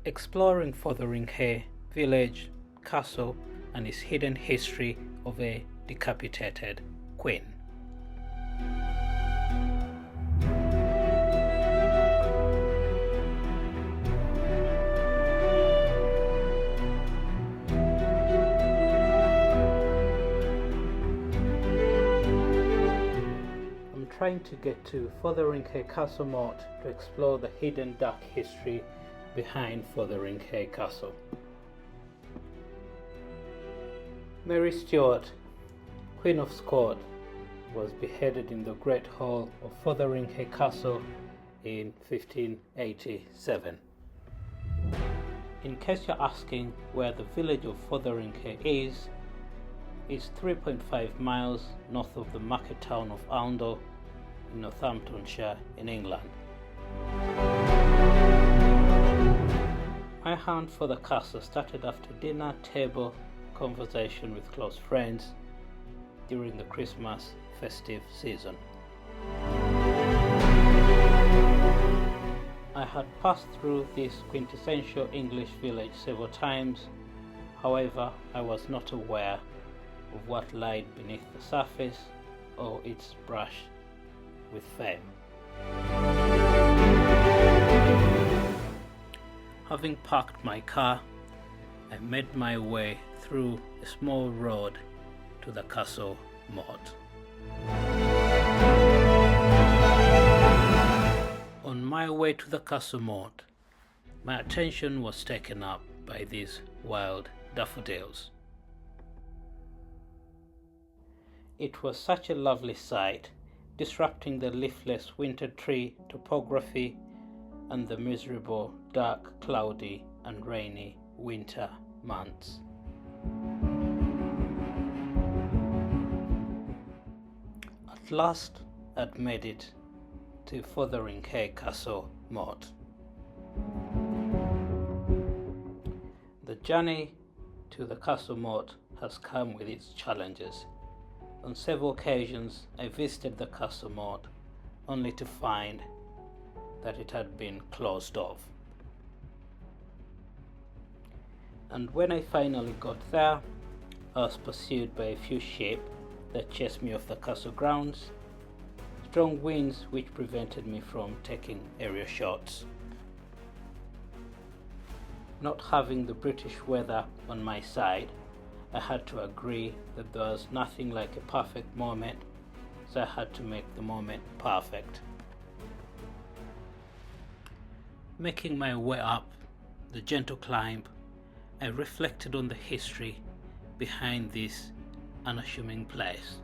exploring Fortheringhay village, castle and its hidden history of a decapitated queen. I'm trying to get to Fotheringhay Castle Moat to explore the hidden dark history behind Fotheringhay Castle. Mary Stuart, Queen of Scots, was beheaded in the Great Hall of Fotheringhay Castle in 1587. In case you're asking where the village of Fotheringhay is, it's 3.5 miles north of the market town of Oundle in Northamptonshire in England. My hunt for the castle started after dinner table conversation with close friends during the Christmas festive season. I had passed through this quintessential English village several times, however I was not aware of what lied beneath the surface or its brush with fame. Having parked my car, I made my way through a small road to the castle moat. On my way to the castle moat, my attention was taken up by these wild daffodils. It was such a lovely sight, disrupting the leafless winter tree topography and the miserable, dark, cloudy and rainy winter months. At last I'd made it to Fortheringhay Castle Moat. The journey to the castle moat has come with its challenges. On several occasions I visited the castle moat only to find that it had been closed off. And when I finally got there, I was pursued by a few sheep that chased me off the castle grounds, strong winds which prevented me from taking aerial shots. Not having the British weather on my side, I had to agree that there was nothing like a perfect moment, so I had to make the moment perfect. Making my way up the gentle climb, I reflected on the history behind this unassuming place.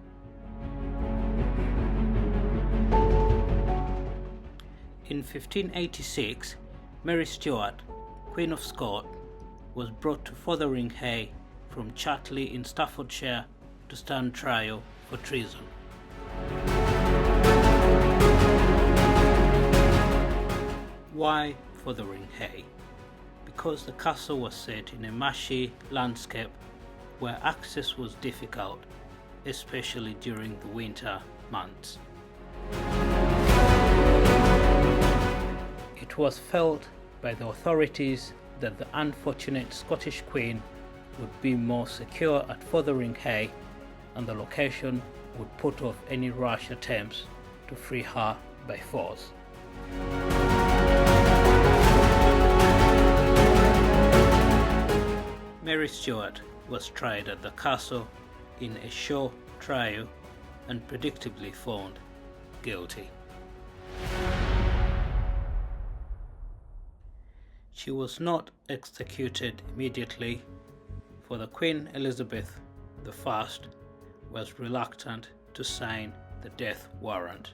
In 1586, Mary Stuart, Queen of Scots, was brought to Fortheringhay from Chartley in Staffordshire to stand trial for treason. Why Fortheringhay? Because the castle was set in a marshy landscape where access was difficult, especially during the winter months. It was felt by the authorities that the unfortunate Scottish Queen would be more secure at Fortheringhay, and the location would put off any rash attempts to free her by force. Mary Stuart was tried at the castle in a show trial and predictably found guilty. She was not executed immediately, for the Queen Elizabeth I was reluctant to sign the death warrant.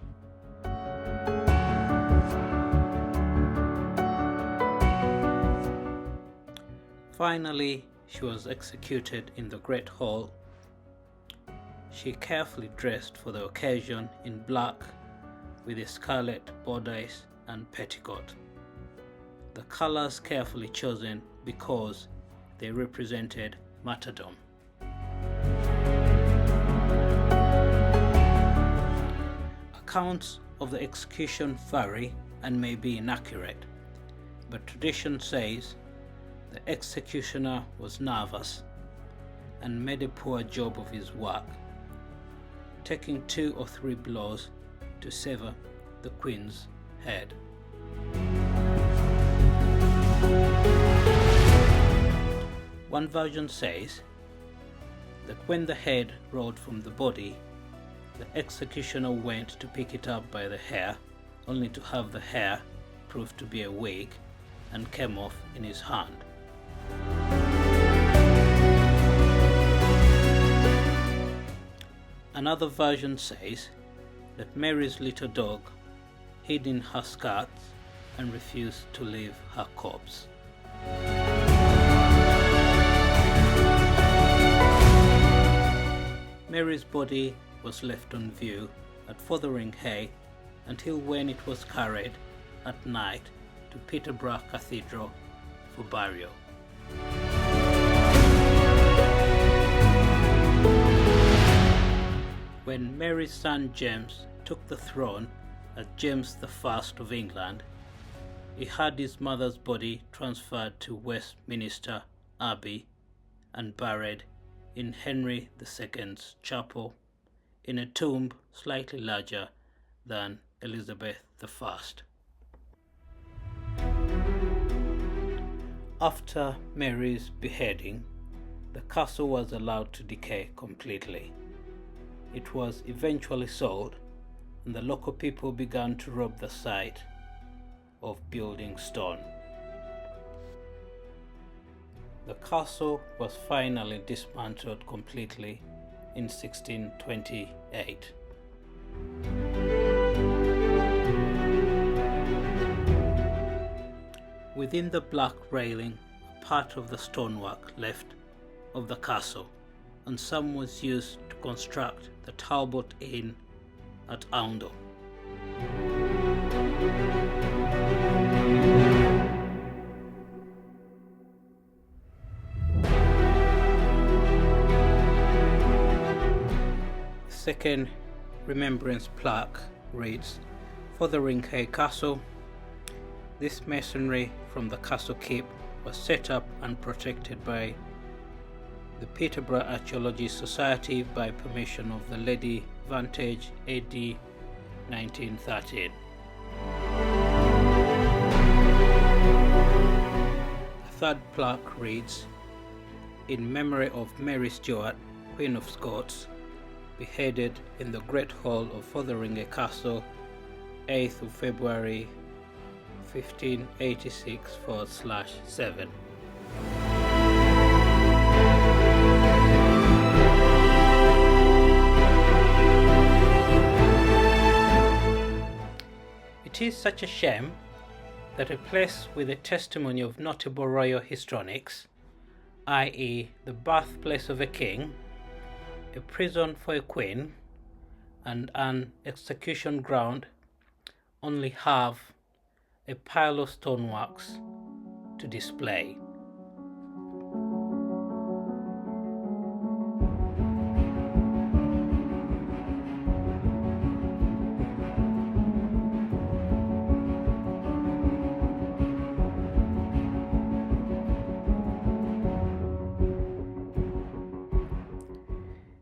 Finally, she was executed in the Great Hall. She carefully dressed for the occasion in black with a scarlet bodice and petticoat. The colors carefully chosen because they represented martyrdom. Accounts of the execution vary and may be inaccurate, but tradition says The executioner was nervous and made a poor job of his work, taking 2 or 3 blows to sever the Queen's head. One version says that when the head rolled from the body, the executioner went to pick it up by the hair, only to have the hair prove to be a wig and came off in his hand. Another version says that Mary's little dog hid in her skirts and refused to leave her corpse. Mary's body was left on view at Fortheringhay until when it was carried at night to Peterborough Cathedral for burial. When Mary's son James took the throne as James I of England, he had his mother's body transferred to Westminster Abbey and buried in Henry II's chapel in a tomb slightly larger than Elizabeth I. After Mary's beheading, the castle was allowed to decay completely. It was eventually sold, and the local people began to rob the site of building stone. The castle was finally dismantled completely in 1628. Within the black railing, a part of the stonework left of the castle, and some was used to construct the Talbot Inn at Oundle. The second remembrance plaque reads, Fortheringhay Castle. This masonry from the castle keep was set up and protected by the Peterborough Archaeology Society by permission of the Lady Vantage AD 1913. The third plaque reads, in memory of Mary Stuart, Queen of Scots, beheaded in the Great Hall of Fotheringhay Castle, 8th of February 1586/7. It is such a shame that a place with a testimony of notable royal histrionics, i.e. the birthplace of a king, a prison for a queen, and an execution ground, only have a pile of stoneworks to display.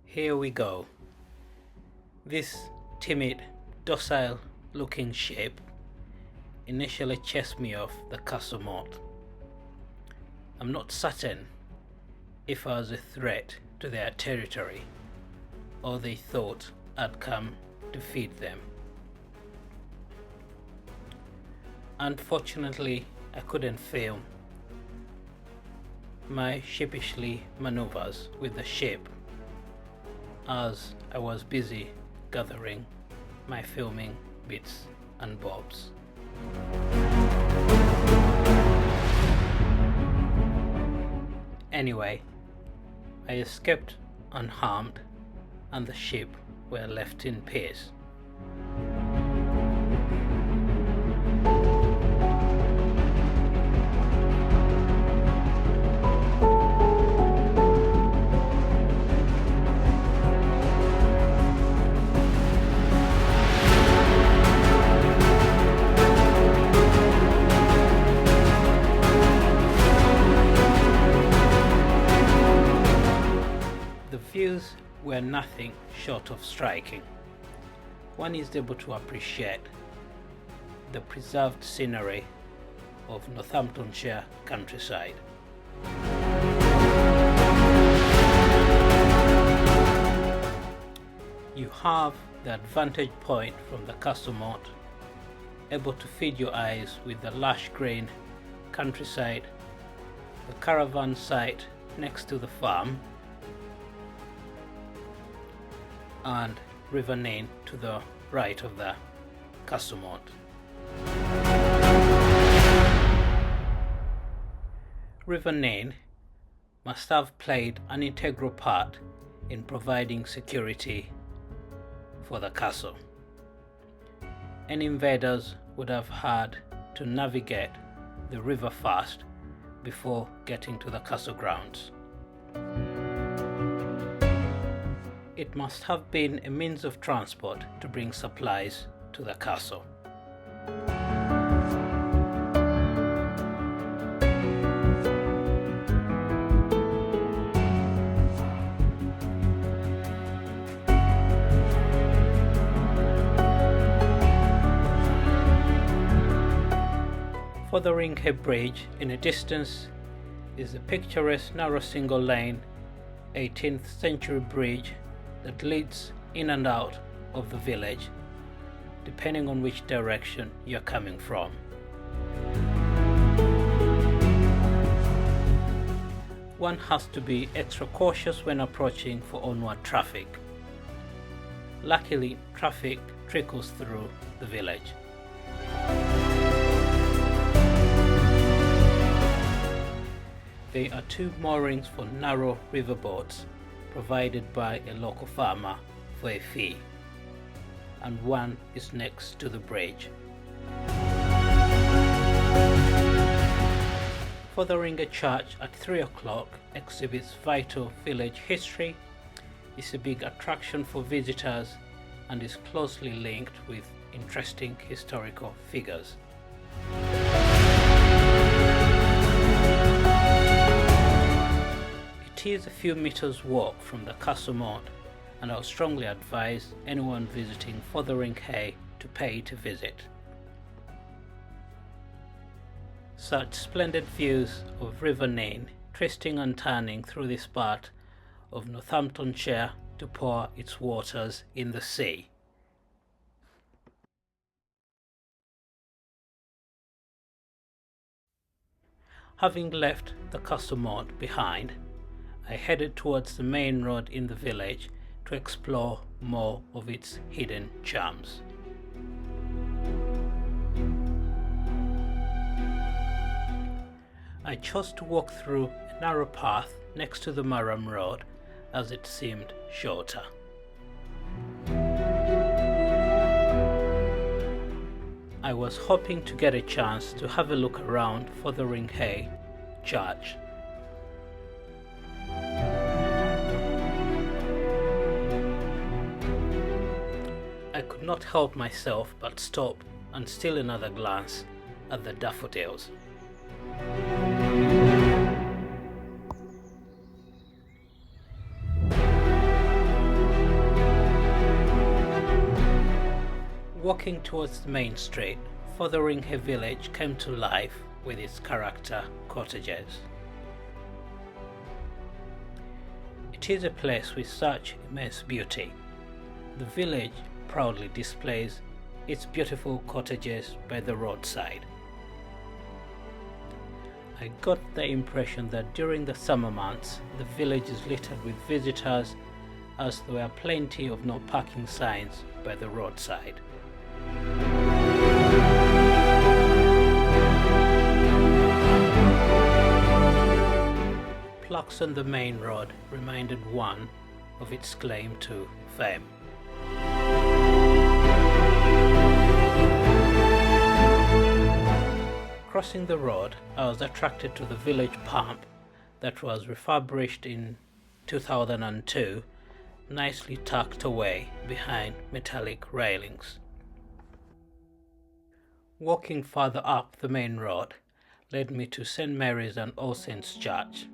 Here we go. This timid, docile-looking shape initially chased me off the castle moat. I'm not certain if I was a threat to their territory or they thought I'd come to feed them. Unfortunately, I couldn't film my sheepishly maneuvers with the shape as I was busy gathering my filming bits and bobs. Anyway, I escaped unharmed and the sheep were left in peace. were nothing short of striking. One is able to appreciate the preserved scenery of Northamptonshire countryside. You have the advantage point from the castle moat, able to feed your eyes with the lush green countryside, the caravan site next to the farm, and River Nene to the right of the castle moat. River Nene must have played an integral part in providing security for the castle. Any invaders would have had to navigate the river fast before getting to the castle grounds. It must have been a means of transport to bring supplies to the castle. Fotheringhay Bridge in a distance is a picturesque narrow single lane 18th century bridge that leads in and out of the village depending on which direction you're coming from. One has to be extra cautious when approaching for onward traffic. Luckily, traffic trickles through the village. There are two moorings for narrow riverboats provided by a local farmer for a fee, and one is next to the bridge. Fotheringhay Church at 3 o'clock exhibits vital village history, is a big attraction for visitors, and is closely linked with interesting historical figures. It is a few meters walk from the castle moat, and I'll strongly advise anyone visiting Fortheringhay to pay it a visit. Such splendid views of River Nene, twisting and turning through this part of Northamptonshire to pour its waters in the sea. Having left the castle moat behind, I headed towards the main road in the village to explore more of its hidden charms. I chose to walk through a narrow path next to the Marham Road as it seemed shorter. I was hoping to get a chance to have a look around Fortheringhay Church. I could not help myself but stop and steal another glance at the daffodils. Walking towards the main street, Fotheringhay village came to life with its character cottages. It is a place with such immense beauty. The village proudly displays its beautiful cottages by the roadside. I got the impression that during the summer months the village is littered with visitors, as there were plenty of no parking signs by the roadside. Plaques on the main road reminded one of its claim to fame. Crossing the road, I was attracted to the village pump that was refurbished in 2002, nicely tucked away behind metallic railings. Walking further up the main road led me to St. Mary's and All Saints Church.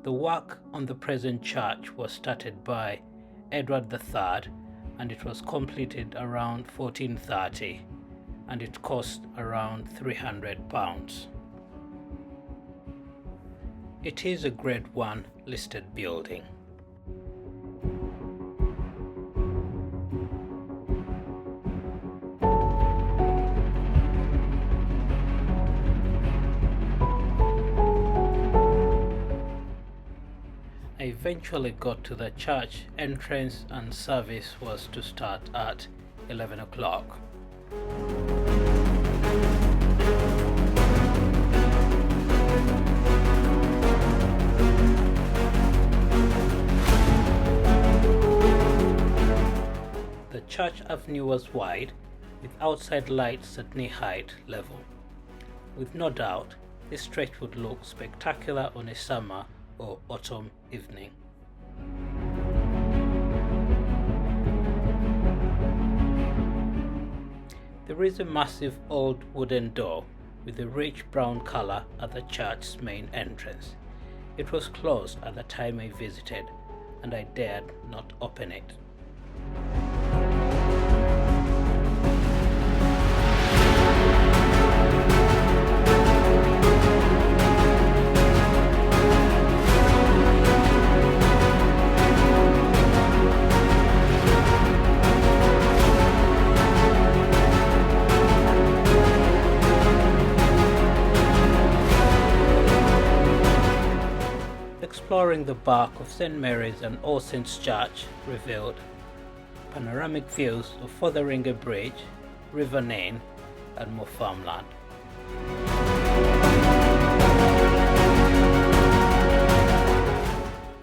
The work on the present church was started by Edward III, and it was completed around 1430, and it cost around £300. It is a Grade 1 listed building. I eventually got to the church entrance and service was to start at 11 o'clock. The church avenue was wide, with outside lights at knee-height level. With no doubt, this stretch would look spectacular on a summer or autumn evening. There is a massive old wooden door with a rich brown color at the church's main entrance. It was closed at the time I visited, and I dared not open it. Exploring the back of St. Mary's and All Saints Church revealed panoramic views of Fotheringhay Bridge, River Nene, and more farmland.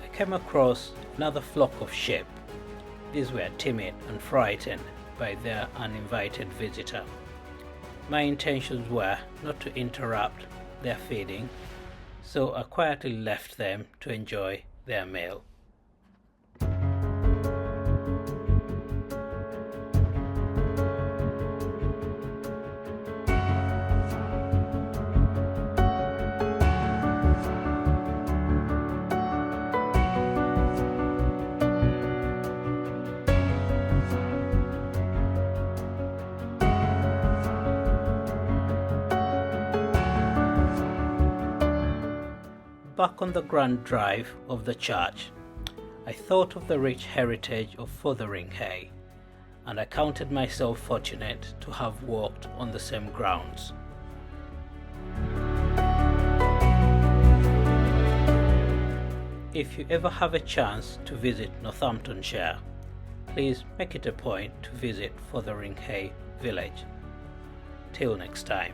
I came across another flock of sheep. These were timid and frightened by their uninvited visitor. My intentions were not to interrupt their feeding, so I quietly left them to enjoy their meal. Back on the grand drive of the church, I thought of the rich heritage of Fortheringhay, and I counted myself fortunate to have walked on the same grounds. If you ever have a chance to visit Northamptonshire, please make it a point to visit Fotheringhay village. Till next time.